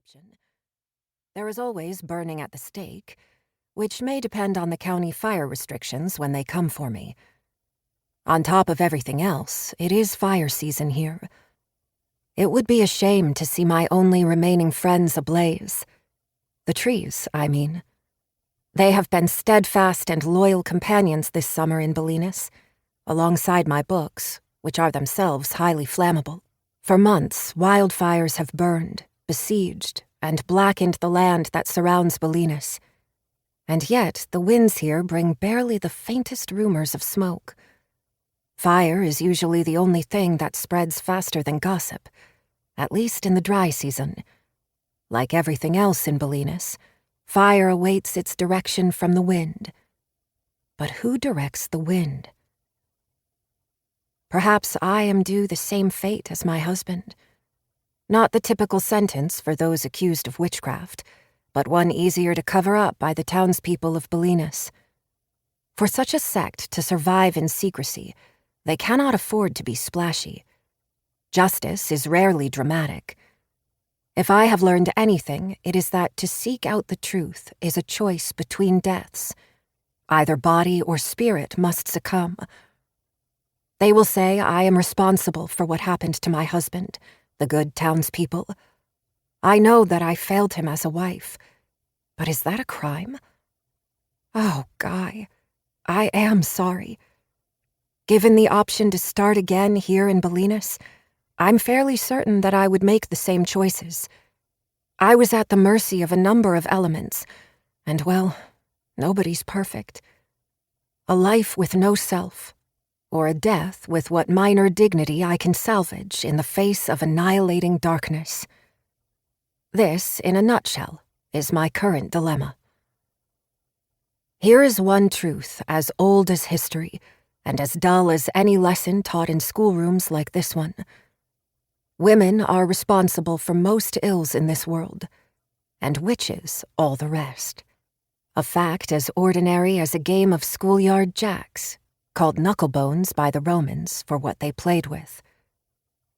option. There is always burning at the stake, which may depend on the county fire restrictions when they come for me. On top of everything else, it is fire season here. It would be a shame to see my only remaining friends ablaze. The trees, I mean. They have been steadfast and loyal companions this summer in Bellinas, alongside my books, which are themselves highly flammable. For months, wildfires have burned, besieged, and blackened the land that surrounds Bellinas. And yet, the winds here bring barely the faintest rumors of smoke. Fire is usually the only thing that spreads faster than gossip, at least in the dry season. Like everything else in Bellinas, fire awaits its direction from the wind. But who directs the wind? Perhaps I am due the same fate as my husband. Not the typical sentence for those accused of witchcraft, but one easier to cover up by the townspeople of Bellinas. For such a sect to survive in secrecy, they cannot afford to be splashy. Justice is rarely dramatic. If I have learned anything, it is that to seek out the truth is a choice between deaths. Either body or spirit must succumb. They will say I am responsible for what happened to my husband, the good townspeople. I know that I failed him as a wife, but is that a crime? Oh, Guy, I am sorry. Given the option to start again here in Bellinas, I'm fairly certain that I would make the same choices. I was at the mercy of a number of elements, and well, nobody's perfect. A life with no self, or a death with what minor dignity I can salvage in the face of annihilating darkness. This, in a nutshell, is my current dilemma. Here is one truth as old as history, and as dull as any lesson taught in schoolrooms like this one. Women are responsible for most ills in this world, and witches all the rest. A fact as ordinary as a game of schoolyard jacks, called knucklebones by the Romans for what they played with.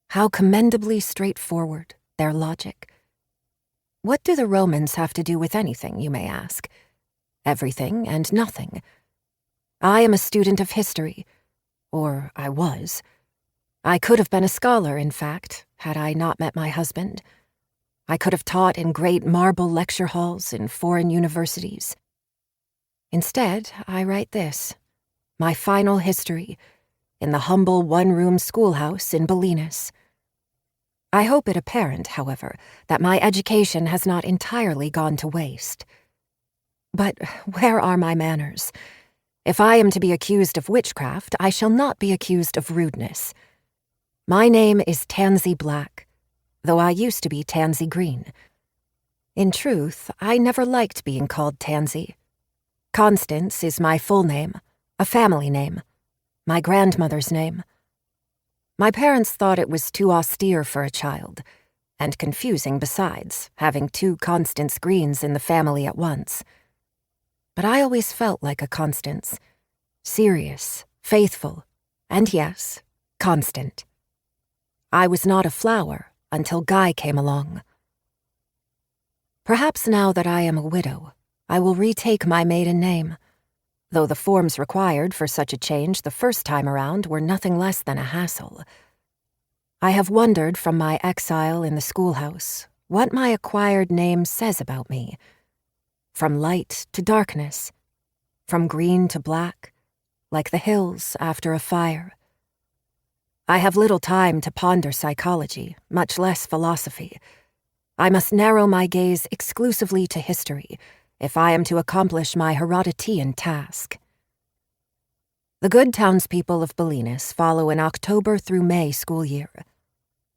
How commendably straightforward, their logic. What do the Romans have to do with anything, you may ask? Everything and nothing. I am a student of history, or I was. I could have been a scholar, in fact, had I not met my husband. I could have taught in great marble lecture halls in foreign universities. Instead, I write this, my final history, in the humble one-room schoolhouse in Bellinas. I hope it apparent, however, that my education has not entirely gone to waste. But where are my manners? If I am to be accused of witchcraft, I shall not be accused of rudeness. My name is Tansy Black, though I used to be Tansy Green. In truth, I never liked being called Tansy. Constance is my full name, a family name, my grandmother's name. My parents thought it was too austere for a child, and confusing besides, having two Constance Greens in the family at once. But I always felt like a Constance, serious, faithful, and yes, constant. I was not a flower until Guy came along. Perhaps now that I am a widow, I will retake my maiden name, though the forms required for such a change the first time around were nothing less than a hassle. I have wondered from my exile in the schoolhouse what my acquired name says about me. From light to darkness, from green to black, like the hills after a fire. I have little time to ponder psychology, much less philosophy. I must narrow my gaze exclusively to history if I am to accomplish my Herodotean task. The good townspeople of Bellinas follow an October through May school year.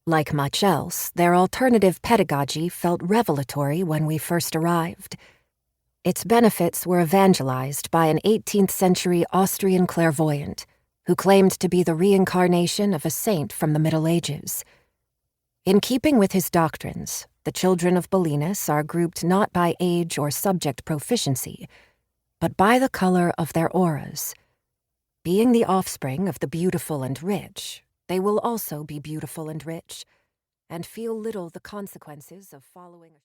Like much else, their alternative pedagogy felt revelatory when we first arrived. Its benefits were evangelized by an 18th century Austrian clairvoyant who claimed to be the reincarnation of a saint from the Middle Ages. In keeping with his doctrines, the children of Bellinas are grouped not by age or subject proficiency, but by the color of their auras. Being the offspring of the beautiful and rich, they will also be beautiful and rich, and feel little the consequences of following a